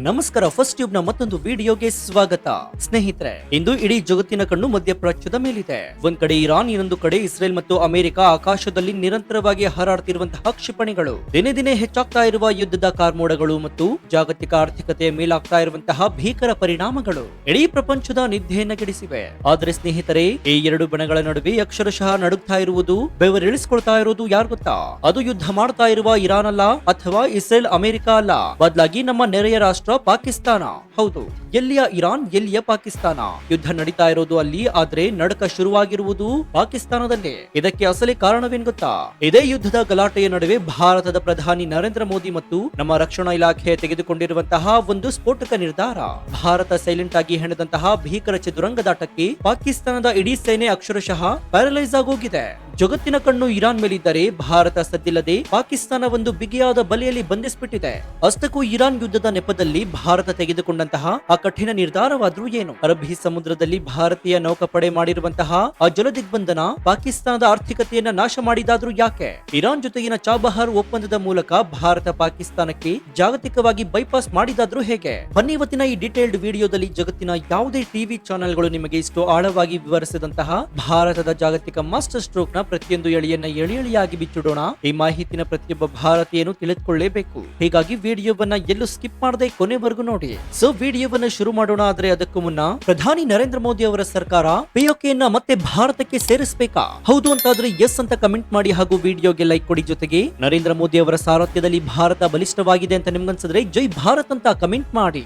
ನಮಸ್ಕಾರ. First tube ನ ಮತ್ತೊಂದು ವಿಡಿಯೋಗೆ ಸ್ವಾಗತ. ಸ್ನೇಹಿತರೆ, ಇಂದು ಇಡೀ ಜಗತ್ತಿನ ಕಣ್ಣು ಮಧ್ಯಪ್ರಾಚ್ಯದ ಮೇಲಿದೆ. ಒಂದ್ ಕಡೆ ಇರಾನ್, ಇನ್ನೊಂದು ಕಡೆ ಇಸ್ರೇಲ್ ಮತ್ತು ಅಮೆರಿಕ ಆಕಾಶದಲ್ಲಿ ನಿರಂತರವಾಗಿ ಹಾರಾಡ್ತಿರುವಂತಹ ಕ್ಷಿಪಣಿಗಳು, ದಿನೇ ದಿನೇ ಹೆಚ್ಚಾಗ್ತಾ ಇರುವ ಯುದ್ಧದ ಕಾರ್ಮೋಡಗಳು ಮತ್ತು ಜಾಗತಿಕ ಆರ್ಥಿಕತೆಯ ಮೇಲಾಗ್ತಾ ಇರುವಂತಹ ಭೀಕರ ಪರಿಣಾಮಗಳು ಇಡೀ ಪ್ರಪಂಚದ ನಿದ್ದೆಯನ್ನ ಕೆಡಿಸಿವೆ. ಆದ್ರೆ ಸ್ನೇಹಿತರೆ, ಈ ಎರಡು ಬಣಗಳ ನಡುವೆ ಅಕ್ಷರಶಃ ನಡುಗ್ತಾ ಇರುವುದು, ಬೆವರಿಳಿಸ್ಕೊಳ್ತಾ ಇರುವುದು ಯಾರು ಗೊತ್ತಾ? ಅದು ಯುದ್ಧ ಮಾಡ್ತಾ ಇರುವ ಇರಾನ್ ಅಲ್ಲ, ಅಥವಾ ಇಸ್ರೇಲ್ ಅಮೆರಿಕ ಅಲ್ಲ, ಬದಲಾಗಿ ನಮ್ಮ ನೆರೆಯ ರಾಷ್ಟ್ರ ಪಾಕಿಸ್ತಾನ. ಹೌದು, ಎಲ್ಲಿಯ ಇರಾನ್, ಎಲ್ಲಿಯ ಪಾಕಿಸ್ತಾನ. ಯುದ್ಧ ನಡೀತಾ ಇರೋದು ಅಲ್ಲಿ, ಆದ್ರೆ ನಡಕ ಶುರುವಾಗಿರುವುದು ಪಾಕಿಸ್ತಾನದಲ್ಲಿ. ಇದಕ್ಕೆ ಅಸಲಿ ಕಾರಣವೇನ್ ಗೊತ್ತಾ? ಇದೇ ಯುದ್ಧದ ಗಲಾಟೆಯ ನಡುವೆ ಭಾರತದ ಪ್ರಧಾನಿ ನರೇಂದ್ರ ಮೋದಿ ಮತ್ತು ನಮ್ಮ ರಕ್ಷಣಾ ಇಲಾಖೆ ತೆಗೆದುಕೊಂಡಿರುವಂತಹ ಒಂದು ಸ್ಫೋಟಕ ನಿರ್ಧಾರ. ಭಾರತ ಸೈಲೆಂಟ್ ಆಗಿ ಹೆಣೆದಂತಹ ಭೀಕರ ಚದುರಂಗದಾಟಕ್ಕೆ ಪಾಕಿಸ್ತಾನದ ಇಡೀ ಸೇನೆ ಅಕ್ಷರಶಃ ಪ್ಯಾರಲೈಸ್ ಆಗೋಗಿದೆ. ಜಗತ್ತಿನ ಕಣ್ಣು ಇರಾನ್ ಮೇಲಿದ್ದರೆ ಭಾರತ ಸದ್ದಿಲ್ಲದೆ ಪಾಕಿಸ್ತಾನ ಒಂದು ಬಿಗಿಯಾದ ಬಲೆಯಲ್ಲಿ ಬಂಧಿಸಿಬಿಟ್ಟಿದೆ. ಅಷ್ಟಕ್ಕೂ ಇರಾನ್ ಯುದ್ಧದ ನೆಪದಲ್ಲಿ ಭಾರತ ತೆಗೆದುಕೊಂಡಂತಹ ಆ ಕಠಿಣ ನಿರ್ಧಾರವಾದ್ರೂ ಏನು? ಅರಬ್ಬಿ ಸಮುದ್ರದಲ್ಲಿ ಭಾರತೀಯ ನೌಕಾಪಡೆ ಮಾಡಿರುವಂತಹ ಆ ಜಲದಿಗ್ಬಂಧನ ಪಾಕಿಸ್ತಾನದ ಆರ್ಥಿಕತೆಯನ್ನ ನಾಶ ಮಾಡಿದಾದ್ರೂ ಯಾಕೆ? ಇರಾನ್ ಜೊತೆಗಿನ ಚಾಬಹಾರ್ ಒಪ್ಪಂದದ ಮೂಲಕ ಭಾರತ ಪಾಕಿಸ್ತಾನಕ್ಕೆ ಜಾಗತಿಕವಾಗಿ ಬೈಪಾಸ್ ಮಾಡಿದಾದ್ರೂ ಹೇಗೆ? ಬನ್ನಿ ಇವತ್ತಿನ ಈ ಡೀಟೇಲ್ಡ್ ವಿಡಿಯೋದಲ್ಲಿ ಜಗತ್ತಿನ ಯಾವುದೇ ಟಿವಿ ಚಾನೆಲ್ಗಳು ನಿಮಗೆ ಇಷ್ಟು ಆಳವಾಗಿ ವಿವರಿಸಿದಂತಹ ಭಾರತದ ಜಾಗತಿಕ ಮಾಸ್ಟರ್ ಸ್ಟ್ರೋಕ್ ನ ಪ್ರತಿಯೊಂದು ಎಳೆಯನ್ನ ಎಳೆಯಾಗಿ ಬಿಚ್ಚಿಡೋಣ. ಈ ಮಾಹಿತಿನ ಪ್ರತಿಯೊಬ್ಬ ಭಾರತೀಯನು ತಿಳಿದುಕೊಳ್ಳಲೇಬೇಕು. ಹೀಗಾಗಿ ವಿಡಿಯೋವನ್ನ ಎಲ್ಲೂ ಸ್ಕಿಪ್ ಮಾಡದೆ ಕೊನೆವರೆಗೂ ನೋಡಿ. ಸೊ ವಿಡಿಯೋವನ್ನ ಶುರು ಮಾಡೋಣ. ಆದ್ರೆ ಅದಕ್ಕೂ ಮುನ್ನ, ಪ್ರಧಾನಿ ನರೇಂದ್ರ ಮೋದಿ ಅವರ ಸರ್ಕಾರ ಪಿಒಕೆಯನ್ನ ಮತ್ತೆ ಭಾರತಕ್ಕೆ ಸೇರಿಸಬೇಕಾ? ಹೌದು ಅಂತಾದ್ರೆ ಎಸ್ ಅಂತ ಕಮೆಂಟ್ ಮಾಡಿ, ಹಾಗೂ ವಿಡಿಯೋಗೆ ಲೈಕ್ ಕೊಡಿ. ಜೊತೆಗೆ ನರೇಂದ್ರ ಮೋದಿ ಅವರ ಸಾರಥ್ಯದಲ್ಲಿ ಭಾರತ ಬಲಿಷ್ಠವಾಗಿದೆ ಅಂತ ನಿಮ್ಗನ್ಸಿದ್ರೆ ಜೈ ಭಾರತ್ ಅಂತ ಕಮೆಂಟ್ ಮಾಡಿ.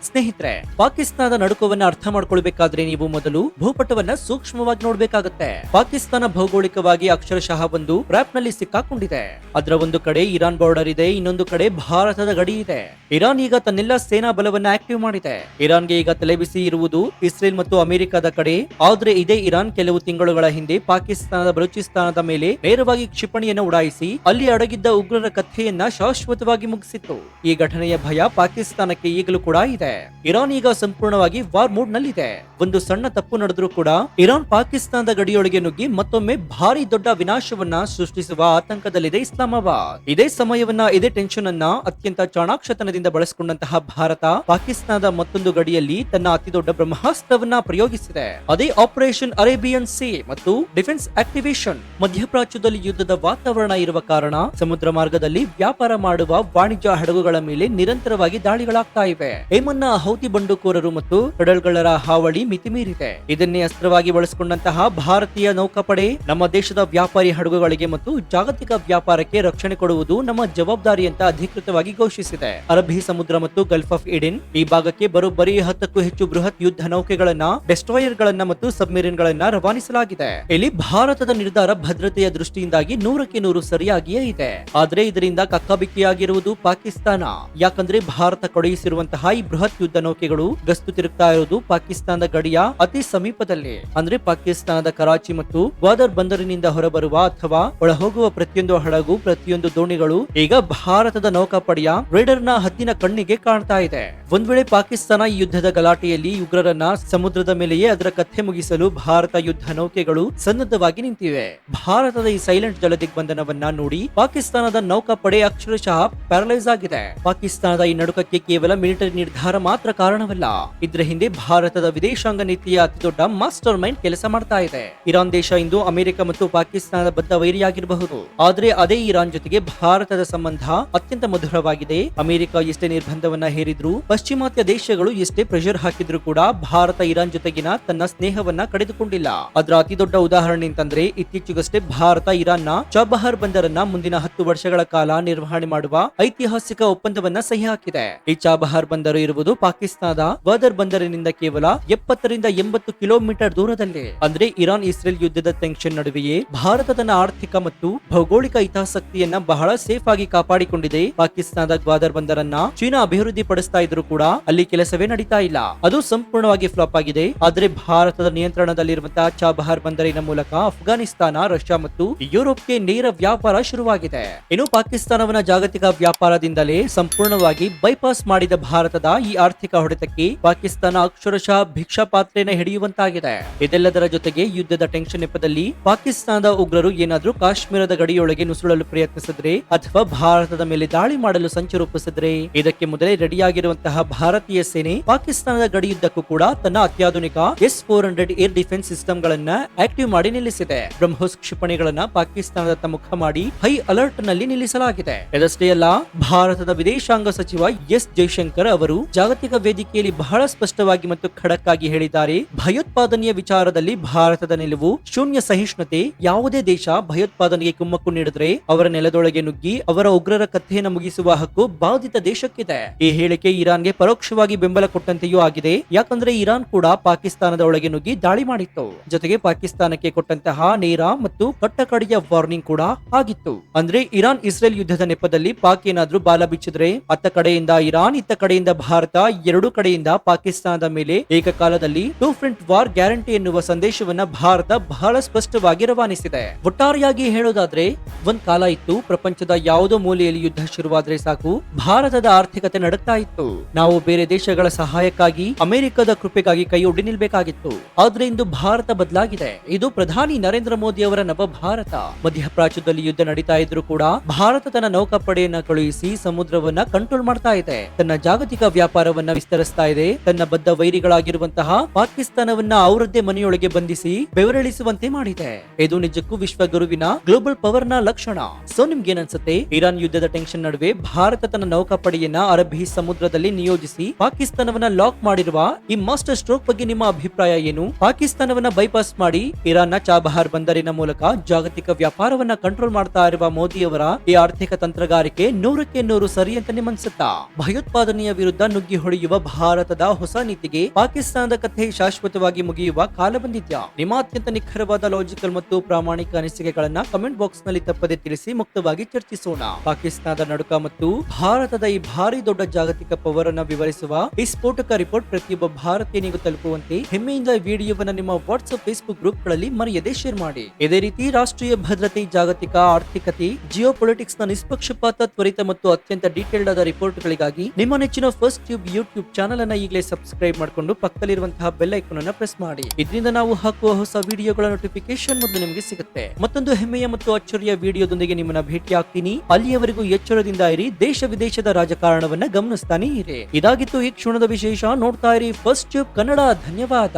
ಸ್ನೇಹಿತರೆ, ಪಾಕಿಸ್ತಾನದ ನಡುಕವನ್ನ ಅರ್ಥ ಮಾಡ್ಕೊಳ್ಬೇಕಾದ್ರೆ ನೀವು ಮೊದಲು ಭೂಪಟವನ್ನ ಸೂಕ್ಷ್ಮವಾಗಿ ನೋಡ್ಬೇಕಾಗತ್ತೆ. ಪಾಕಿಸ್ತಾನ ಭೌಗೋಳಿಕವಾಗಿ ಅಕ್ಷರಶಃ ಒಂದು ಟ್ರ್ಯಾಪ್ ನಲ್ಲಿ ಸಿಕ್ಕಾಕೊಂಡಿದೆ. ಅದರ ಒಂದು ಕಡೆ ಇರಾನ್ ಬಾರ್ಡರ್ ಇದೆ, ಇನ್ನೊಂದು ಕಡೆ ಭಾರತದ ಗಡಿ ಇದೆ. ಇರಾನ್ ಈಗ ತನ್ನೆಲ್ಲ ಸೇನಾ ಬಲವನ್ನ ಆಕ್ಟಿವ್ ಮಾಡಿದೆ. ಇರಾನ್ಗೆ ಈಗ ತಲೆಬಿಸಿ ಇರುವುದು ಇಸ್ರೇಲ್ ಮತ್ತು ಅಮೆರಿಕದ ಕಡೆ. ಆದ್ರೆ ಇದೇ ಇರಾನ್ ಕೆಲವು ತಿಂಗಳುಗಳ ಹಿಂದೆ ಪಾಕಿಸ್ತಾನದ ಬಲೂಚಿಸ್ತಾನದ ಮೇಲೆ ನೇರವಾಗಿ ಕ್ಷಿಪಣಿಯನ್ನು ಉಡಾಯಿಸಿ ಅಲ್ಲಿ ಅಡಗಿದ್ದ ಉಗ್ರರ ಕಥೆಯನ್ನ ಶಾಶ್ವತವಾಗಿ ಮುಗಿಸಿತ್ತು. ಈ ಘಟನೆಯ ಭಯ ಪಾಕಿಸ್ತಾನಕ್ಕೆ ಈಗಲೂ ಕೂಡ ಇದೆ. ಇರಾನ್ ಈಗ ಸಂಪೂರ್ಣವಾಗಿ ವಾರ್ ಮೂಡ್ ನಲ್ಲಿದೆ. ಒಂದು ಸಣ್ಣ ತಪ್ಪು ನಡೆದ್ರೂ ಕೂಡ ಇರಾನ್ ಪಾಕಿಸ್ತಾನದ ಗಡಿಯೊಳಗೆ ನುಗ್ಗಿ ಮತ್ತೊಮ್ಮೆ ಭಾರಿ ದೊಡ್ಡ ವಿನಾಶವನ್ನ ಸೃಷ್ಟಿಸುವ ಆತಂಕದಲ್ಲಿದೆ ಇಸ್ಲಾಮಾಬಾದ್. ಇದೇ ಸಮಯವನ್ನ, ಇದೇ ಟೆನ್ಷನ್ ಅನ್ನ ಅತ್ಯಂತ ಚಾಣಾಕ್ಷತನದಿಂದ ಬಳಸಿಕೊಂಡಂತಹ ಭಾರತ ಪಾಕಿಸ್ತಾನದ ಮತ್ತೊಂದು ಗಡಿಯಲ್ಲಿ ತನ್ನ ಅತಿ ದೊಡ್ಡ ಬ್ರಹ್ಮಾಸ್ತ್ರವನ್ನ ಪ್ರಯೋಗಿಸಿದೆ. ಅದೇ ಆಪರೇಷನ್ ಅರೇಬಿಯನ್ ಸೀ ಮತ್ತು ಡಿಫೆನ್ಸ್ ಆಕ್ಟಿವೇಶನ್. ಮಧ್ಯಪ್ರಾಚ್ಯದಲ್ಲಿ ಯುದ್ಧದ ವಾತಾವರಣ ಇರುವ ಕಾರಣ ಸಮುದ್ರ ಮಾರ್ಗದಲ್ಲಿ ವ್ಯಾಪಾರ ಮಾಡುವ ವಾಣಿಜ್ಯ ಹಡಗುಗಳ ಮೇಲೆ ನಿರಂತರವಾಗಿ ದಾಳಿಗಳಾಗ್ತಾ ಇವೆ. ಏಮನ್ನ ಹೌತಿ ಬಂಡುಕೋರರು ಮತ್ತು ಕಡಲ್ಗಳ್ಳರ ಹಾವಳಿ ಮಿತಿಮೀರಿದೆ. ಇದನ್ನೇ ಅಸ್ತ್ರವಾಗಿ ಬಳಸಿಕೊಂಡಂತಹ ಭಾರತೀಯ ನೌಕಾಪಡೆ ನಮ್ಮ ದೇಶದ ವ್ಯಾಪಾರಿ ಹಡಗುಗಳಿಗೆ ಮತ್ತು ಜಾಗತಿಕ ವ್ಯಾಪಾರಕ್ಕೆ ರಕ್ಷಣೆ ಕೊಡುವುದು ನಮ್ಮ ಜವಾಬ್ದಾರಿ ಅಂತ ಅಧಿಕೃತವಾಗಿ ಘೋಷಿಸಿದೆ. ಅರಬ್ಬಿ ಸಮುದ್ರ ಮತ್ತು ಗಲ್ಫ್ ಆಫ್ ಈಡನ್ ಈ ಭಾಗಕ್ಕೆ ಬರೋಬ್ಬರಿ 10ಕ್ಕೂ ಹೆಚ್ಚು ಬೃಹತ್ ಯುದ್ಧ ನೌಕೆಗಳನ್ನ, ಡೆಸ್ಟ್ರಾಯರ್ ಗಳನ್ನ ಮತ್ತು ಸಬ್ಮೆರಿನ್ ಗಳನ್ನ ರವಾನಿಸಲಾಗಿದೆ. ಇಲ್ಲಿ ಭಾರತದ ನಿರ್ಧಾರ ಭದ್ರತೆಯ ದೃಷ್ಟಿಯಿಂದಾಗಿ 100ಕ್ಕೆ 100 ಸರಿಯಾಗಿಯೇ ಇದೆ. ಆದ್ರೆ ಇದರಿಂದ ಕಕ್ಕಾಬಿಕ್ಕಿಯಾಗಿರುವುದು ಪಾಕಿಸ್ತಾನ. ಯಾಕಂದ್ರೆ ಭಾರತ ಕಳುಹಿಸಿರುವಂತಹ ಈ ಬೃಹತ್ ಯುದ್ಧ ನೌಕೆಗಳು ಗಸ್ತು ತಿರುಗ್ತಾ ಇರೋದು ಪಾಕಿಸ್ತಾನದ ಗಡಿಯ ಅತಿ ಸಮೀಪದಲ್ಲಿ. ಅಂದ್ರೆ ಪಾಕಿಸ್ತಾನದ ಕರಾಚಿ ಮತ್ತು ಗ್ವಾದರ್ ಬಂದರಿನಿಂದ ಹೊರಬರುವ ಅಥವಾ ಒಳಹೋಗುವ ಪ್ರತಿಯೊಂದು ಹಡಗು, ಪ್ರತಿಯೊಂದು ದೋಣಿಗಳು ಈಗ ಭಾರತದ ನೌಕಾಪಡೆಯ ರೇಡರ್ ನ ಹದ್ದಿನ ಕಣ್ಣಿಗೆ ಕಾಣ್ತಾ ಇದೆ. ಒಂದ್ ವೇಳೆ ಪಾಕಿಸ್ತಾನ ಈ ಯುದ್ಧದ ಗಲಾಟೆಯಲ್ಲಿ ಉಗ್ರರನ್ನ ಸಮುದ್ರದ ಮೇಲೆಯೇ ಅದರ ಕಥೆ ಮುಗಿಸಲು ಭಾರತ ಯುದ್ಧ ನೌಕೆಗಳು ಸನ್ನದ್ಧವಾಗಿ ನಿಂತಿವೆ. ಭಾರತದ ಈ ಸೈಲೆಂಟ್ ಜಲದಿಗ್ಬಂಧನವನ್ನ ನೋಡಿ ಪಾಕಿಸ್ತಾನದ ನೌಕಾಪಡೆ ಅಕ್ಷರಶಃ ಪ್ಯಾರಲೈಸ್ ಆಗಿದೆ. ಪಾಕಿಸ್ತಾನದ ಈ ನಡುಕಕ್ಕೆ ಕೇವಲ ಮಿಲಿಟರಿ ನಿರ್ಧಾರ ಮಾತ್ರ ಕಾರಣವಲ್ಲ, ಇದರ ಹಿಂದೆ ಭಾರತದ ವಿದೇಶಾಂಗ ನೀತಿಯ ಅತಿ ದೊಡ್ಡ ಮಾಸ್ಟರ್ ಮೈಂಡ್ ಕೆಲಸ ಮಾಡ್ತಾ ಇದೆ. ಇರಾನ್ ದೇಶ ಇಂದು ಅಮೆರಿಕ ಮತ್ತು ಪಾಕಿಸ್ತಾನದ ಬದ್ಧ ವೈರಿಯಾಗಿರಬಹುದು, ಆದ್ರೆ ಅದೇ ಇರಾನ್ ಜೊತೆಗೆ ಭಾರತದ ಸಂಬಂಧ ಅತ್ಯಂತ ಮಧುರವಾಗಿದೆ. ಅಮೆರಿಕ ಎಷ್ಟೇ ನಿರ್ಬಂಧವನ್ನ ಹೇರಿದ್ರು, ಪಶ್ಚಿಮಾತ್ಯ ದೇಶಗಳು ಎಷ್ಟೇ ಪ್ರೆಷರ್ ಹಾಕಿದ್ರು ಕೂಡ ಭಾರತ ಇರಾನ್ ಜೊತೆಗಿನ ತನ್ನ ಸ್ನೇಹವನ್ನ ಕಡಿದುಕೊಂಡಿಲ್ಲ. ಅದರ ಅತಿ ದೊಡ್ಡ ಉದಾಹರಣೆ ಅಂತಂದ್ರೆ ಇತ್ತೀಚೆಗಷ್ಟೇ ಭಾರತ ಇರಾನ್ನ ಚಾಬಹಾರ್ ಬಂದರನ್ನ ಮುಂದಿನ 10 ವರ್ಷಗಳ ಕಾಲ ನಿರ್ವಹಣೆ ಮಾಡುವ ಐತಿಹಾಸಿಕ ಒಪ್ಪಂದವನ್ನ ಸಹಿ ಹಾಕಿದೆ. ಈ ಚಾಬಹಾರ್ ಬಂದರು ಇರುವುದು ಪಾಕಿಸ್ತಾನದ ಗ್ವಾದರ್ ಬಂದರಿನಿಂದ ಕೇವಲ 70 ರಿಂದ 80 ಕಿಲೋಮೀಟರ್ ದೂರದಲ್ಲಿ. ಅಂದ್ರೆ ಇರಾನ್ ಇಸ್ರೇಲ್ ಯುದ್ಧದ ಟೆನ್ಷನ್ ನಡುವೆಯೇ ಭಾರತ ತನ್ನ ಆರ್ಥಿಕ ಮತ್ತು ಭೌಗೋಳಿಕ ಹಿತಾಸಕ್ತಿಯನ್ನ ಬಹಳ ಸೇಫ್ ಆಗಿ ಕಾಪಾಡಿಕೊಂಡಿದೆ. ಪಾಕಿಸ್ತಾನದ ಗ್ವಾದರ್ ಬಂದರನ್ನ ಚೀನಾ ಅಭಿವೃದ್ಧಿ ಪಡಿಸ್ತಾ ಇದ್ರು ಕೂಡ ಅಲ್ಲಿ ಕೆಲಸವೇ ನಡೀತಾ ಇಲ್ಲ, ಅದು ಸಂಪೂರ್ಣವಾಗಿ ಫ್ಲಾಪ್ ಆಗಿದೆ. ಆದ್ರೆ ಭಾರತದ ನಿಯಂತ್ರಣದಲ್ಲಿರುವಂತಹ ಚಾಬಹಾರ್ ಬಂದರಿನ ಮೂಲಕ ಅಫ್ಘಾನಿಸ್ತಾನ, ರಷ್ಯಾ ಮತ್ತು ಯುರೋಪ್ಗೆ ನೇರ ವ್ಯಾಪಾರ ಶುರುವಾಗಿದೆ. ಇನ್ನು ಪಾಕಿಸ್ತಾನವನ್ನ ಜಾಗತಿಕ ವ್ಯಾಪಾರದಿಂದಲೇ ಸಂಪೂರ್ಣವಾಗಿ ಬೈಪಾಸ್ ಮಾಡಿದ ಭಾರತದ ಈ ಆರ್ಥಿಕ ಹೊಡೆತಕ್ಕೆ ಪಾಕಿಸ್ತಾನ ಅಕ್ಷರಶಃ ಭಿಕ್ಷಾ ಪಾತ್ರೆನ ಹಿಡಿಯುವಂತಾಗಿದೆ. ಇದೆಲ್ಲದರ ಜೊತೆಗೆ ಯುದ್ಧದ ಟೆನ್ಷನ್ ನೆಪದಲ್ಲಿ ಪಾಕಿಸ್ತಾನದ ಉಗ್ರರು ಏನಾದ್ರೂ ಕಾಶ್ಮೀರದ ಗಡಿಯೊಳಗೆ ನುಸುಳಲು ಪ್ರಯತ್ನಿಸಿದ್ರೆ ಅಥವಾ ಭಾರತದ ಮೇಲೆ ದಾಳಿ ಮಾಡಲು ಸಂಚು ರೂಪಿಸಿದ್ರೆ ಇದಕ್ಕೆ ಮೊದಲೇ ರೆಡಿಯಾಗಿರುವಂತಹ ಭಾರತೀಯ ಸೇನೆ ಪಾಕಿಸ್ತಾನದ ಗಡಿಯುದ್ದಕ್ಕೂ ಕೂಡ ತನ್ನ ಅತ್ಯಾಧುನಿಕ S-400 ಏರ್ ಡಿಫೆನ್ಸ್ ಸಿಸ್ಟಮ್ ಗಳನ್ನ ಆಕ್ಟಿವ್ ಮಾಡಿ ನಿಲ್ಲಿಸಿದೆ. ಬ್ರಹ್ಮೋಸ್ ಕ್ಷಿಪಣಿಗಳನ್ನ ಪಾಕಿಸ್ತಾನದತ್ತ ಮುಖ ಮಾಡಿ ಹೈ ಅಲರ್ಟ್ ನಲ್ಲಿ ನಿಲ್ಲಿಸಲಾಗಿದೆ. ಇದಷ್ಟೇ ಅಲ್ಲ, ಭಾರತದ ವಿದೇಶಾಂಗ ಸಚಿವ ಎಸ್ ಜೈಶಂಕರ್ ಅವರು ಜಾಗತಿಕ ವೇದಿಕೆಯಲ್ಲಿ ಬಹಳ ಸ್ಪಷ್ಟವಾಗಿ ಮತ್ತು ಖಡಕ್ ಆಗಿ ಹೇಳಿದ್ದಾರೆ, ಭಯೋತ್ಪಾದನೆಯ ವಿಚಾರದಲ್ಲಿ ಭಾರತದ ನಿಲುವು ಶೂನ್ಯ ಸಹಿಷ್ಣುತೆ. ಯಾವುದೇ ದೇಶ ಭಯೋತ್ಪಾದನೆಗೆ ಕುಮ್ಮಕ್ಕು ನೀಡಿದ್ರೆ ಅವರ ನೆಲದೊಳಗೆ ನುಗ್ಗಿ ಅವರ ಉಗ್ರರ ಕಥೆಯನ್ನು ಮುಗಿಸುವ ಹಕ್ಕು ಬಾಧಿತ ದೇಶಕ್ಕಿದೆ. ಈ ಹೇಳಿಕೆ ಇರಾನ್ಗೆ ಪರೋಕ್ಷವಾಗಿ ಬೆಂಬಲ ಕೊಟ್ಟಂತೆಯೂ ಆಗಿದೆ. ಯಾಕಂದ್ರೆ ಇರಾನ್ ಕೂಡ ಪಾಕಿಸ್ತಾನದ ಒಳಗೆ ನುಗ್ಗಿ ದಾಳಿ ಮಾಡಿತ್ತು. ಜೊತೆಗೆ ಪಾಕಿಸ್ತಾನಕ್ಕೆ ಕೊಟ್ಟಂತಹ ನೇರ ಮತ್ತು ಕಟ್ಟಕಡೆಯ ವಾರ್ನಿಂಗ್ ಕೂಡ ಆಗಿತ್ತು. ಅಂದ್ರೆ ಇರಾನ್ ಇಸ್ರೇಲ್ ಯುದ್ಧದ ನೆಪದಲ್ಲಿ ಪಾಕ್ ಏನಾದ್ರೂ ಬಾಲ ಬಿಚ್ಚಿದ್ರೆ ಅತ್ತ ಕಡೆಯಿಂದ ಇರಾನ್, ಇತ್ತ ಕಡೆಯಿಂದ ಭಾರತ, ಎರಡೂ ಕಡೆಯಿಂದ ಪಾಕಿಸ್ತಾನದ ಮೇಲೆ ಏಕಕಾಲದಲ್ಲಿ ಟೂ ಫ್ರಂಟ್ ವಾರ್ ಗ್ಯಾರಂಟಿ ಎನ್ನುವ ಸಂದೇಶವನ್ನ ಭಾರತ ಬಹಳ ಸ್ಪಷ್ಟವಾಗಿ ರವಾನಿಸಿದೆ. ಒಟ್ಟಾರೆಯಾಗಿ ಹೇಳೋದಾದ್ರೆ ಒಂದ್ ಕಾಲ ಇತ್ತು, ಪ್ರಪಂಚದ ಯಾವುದೋ ಮೂಲೆಯಲ್ಲಿ ಯುದ್ಧ ಶುರುವಾದ್ರೆ ಸಾಕು ಭಾರತದ ಆರ್ಥಿಕತೆ ನಡುತ್ತಾ ಇತ್ತು. ನಾವು ಬೇರೆ ದೇಶಗಳ ಸಹಾಯಕ್ಕಾಗಿ ಅಮೆರಿಕದ ಕೃಪೆಗಾಗಿ ಕೈ ಒಡ್ಡಿ ನಿಲ್ಬೇಕಾಗಿತ್ತು. ಆದ್ರೆ ಇಂದು ಭಾರತ ಬದಲಾಗಿದೆ. ಇದು ಪ್ರಧಾನಿ ನರೇಂದ್ರ ಮೋದಿ ಅವರ ನವ ಭಾರತ. ಮಧ್ಯಪ್ರಾಚ್ಯದಲ್ಲಿ ಯುದ್ಧ ನಡೀತಾ ಇದ್ರು ಕೂಡ ಭಾರತ ತನ್ನ ನೌಕಾಪಡೆಯನ್ನ ಕಳುಹಿಸಿ ಸಮುದ್ರವನ್ನ ಕಂಟ್ರೋಲ್ ಮಾಡ್ತಾ ಇದೆ. ತನ್ನ ಜಾಗತಿಕ ವ್ಯಾಪಾರವನ್ನ ವಿಸ್ತರಿಸ್ತಾ ಇದೆ. ತನ್ನ ಬದ್ಧ ವೈರಿಗಳಾಗಿರುವಂತಹ ಪಾಕಿಸ್ತಾನವನ್ನ ಅವರದ್ದೇ ಮನೆಯೊಳಗೆ ಬಂಧಿಸಿ ಬೆವರಳಿಸುವಂತೆ ಮಾಡಿದೆ. ಇದು ನಿಜಕ್ಕೂ ವಿಶ್ವಗುರುವಿನ ಗ್ಲೋಬಲ್ ಪವರ್ ನ ಲಕ್ಷಣ. ಸೊ ನಿಮ್ಗೇನನ್ಸುತ್ತೆ? ಇರಾನ್ ಯುದ್ಧದ ಟೆನ್ಷನ್ ನಡುವೆ ಭಾರತ ತನ್ನ ನೌಕಾಪಡೆಯನ್ನ ಅರಬ್ಬಿ ಸಮುದ್ರದಲ್ಲಿ ನಿಯೋಜಿಸಿ ಪಾಕಿಸ್ತಾನವನ್ನ ಲಾಕ್ ಮಾಡಿರುವ ಈ ಮಾಸ್ಟರ್ ಸ್ಟ್ರೋಕ್ ಬಗ್ಗೆ ನಿಮ್ಮ ಅಭಿಪ್ರಾಯ ಏನು? ಪಾಕಿಸ್ತಾನವನ್ನ ಬೈಪಾಸ್ ಮಾಡಿ ಇರಾನ್ ನ ಚಾಬಹಾರ್ ಬಂದರಿನ ಮೂಲಕ ಜಾಗತಿಕ ವ್ಯಾಪಾರವನ್ನ ಕಂಟ್ರೋಲ್ ಮಾಡ್ತಾ ಇರುವ ಮೋದಿ ಅವರ ಈ ಆರ್ಥಿಕ ತಂತ್ರಗಾರಿಕೆ 100ಕ್ಕೆ 100 ಸರಿ ಅಂತ ನಿಮ್ಮನ್ಸುತ್ತಾ? ಭಯೋತ್ಪಾದನೆಯ ವಿರುದ್ಧ ನುಗ್ಗಿ ಹೊಡೆಯುವ ಭಾರತದ ಹೊಸ ನೀತಿಗೆ ಪಾಕಿಸ್ತಾನದ ಕಥೆ ಶಾಶ್ವತವಾಗಿ ಮುಗಿಯುವ ಕಾಲ ಬಂದಿದ್ಯಾ? ನಿಮ್ಮ ಅತ್ಯಂತ ನಿಖರವಾದ ಲಾಜಿಕಲ್ ಮತ್ತು ಪ್ರಾಮಾಣಿಕ ಅನಿಸಿಕೆಗಳನ್ನ ಕಮೆಂಟ್ ಬಾಕ್ಸ್ ನಲ್ಲಿ ತಪ್ಪದೆ ತಿಳಿಸಿ ಮುಕ್ತವಾಗಿ ಚರ್ಚಿಸೋಣ. ಪಾಕಿಸ್ತಾನದ ನಡುಕ ಮತ್ತು ಭಾರತದ ಈ ಭಾರಿ ದೊಡ್ಡ ಜಾಗತಿಕ ಪವರ್ ಅನ್ನ ವಿವರಿಸುವ ಈ ಸ್ಫೋಟಕ ರಿಪೋರ್ಟ್ ಪ್ರತಿಯೊಬ್ಬ ಭಾರತೀಯನಿಗೂ ತಲುಪುವಂತೆ ಹೆಮ್ಮೆಯಿಂದ ವಿಡಿಯೋವನ್ನ ನಿಮ್ಮ ವಾಟ್ಸ್ಆಪ್ ಫೇಸ್ಬುಕ್ ಗ್ರೂಪ್ ಗಳಲ್ಲಿ ಮರೆಯದೆ ಶೇರ್ ಮಾಡಿ. ಇದೇ ರೀತಿ ರಾಷ್ಟ್ರೀಯ ಭದ್ರತೆ, ಜಾಗತಿಕ ಆರ್ಥಿಕತೆ, ಜಿಯೋ ಪೊಲಿಟಿಕ್ಸ್ ನ ನಿಷ್ಪಕ್ಷಪಾತ, ತ್ವರಿತ ಮತ್ತು ಅತ್ಯಂತ ಡೀಟೇಲ್ಡ್ ಆದ ರಿಪೋರ್ಟ್ ಗಳಿಗಾಗಿ ನಿಮ್ಮ ನೆಚ್ಚಿನ ಫಸ್ಟ್ ಟ್ಯೂಬ್ ಯೂಟ್ಯೂಬ್ ಚಾನೆಲ್ ಅನ್ನ ಈಗಲೇ ಸಬ್ಸ್ಕ್ರೈಬ್ ಮಾಡಿಕೊಂಡು ಪಕ್ಕದಲ್ಲಿರುವಂತಹ ಬೆಲ್ ಐಕಾನ್ ಅನ್ನ ಪ್ರೆಸ್ ಮಾಡಿ. ಇದರಿಂದ ನಾವು ಹಾಕುವ ಹೊಸ ವಿಡಿಯೋಗಳ ನೋಟಿಫಿಕೇಶನ್ ಮೊದಲು ನಿಮಗೆ ಸಿಗುತ್ತೆ. ಮತ್ತೊಂದು ಹೆಮ್ಮೆಯ ಮತ್ತು ಅಚ್ಚರಿಯ ವಿಡಿಯೋದೊಂದಿಗೆ ನಿಮ್ಮನ್ನ ಭೇಟಿ ಆಗ್ತೀನಿ. ಅಲ್ಲಿಯವರೆಗೂ ಎಚ್ಚರದಿಂದ ಇರಿ. ದೇಶ ವಿದೇಶದ ರಾಜಕಾರಣವನ್ನ ಗಮನಿಸ್ತಾನೆ ಇರಿ. ಇದಾಗಿತ್ತು ಈ ಕ್ಷಣದ ವಿಶೇಷ. ನೋಡ್ತಾ ಇರಿ ಫಸ್ಟ್ ಟ್ಯೂಬ್ ಕನ್ನಡ. ಧನ್ಯವಾದ.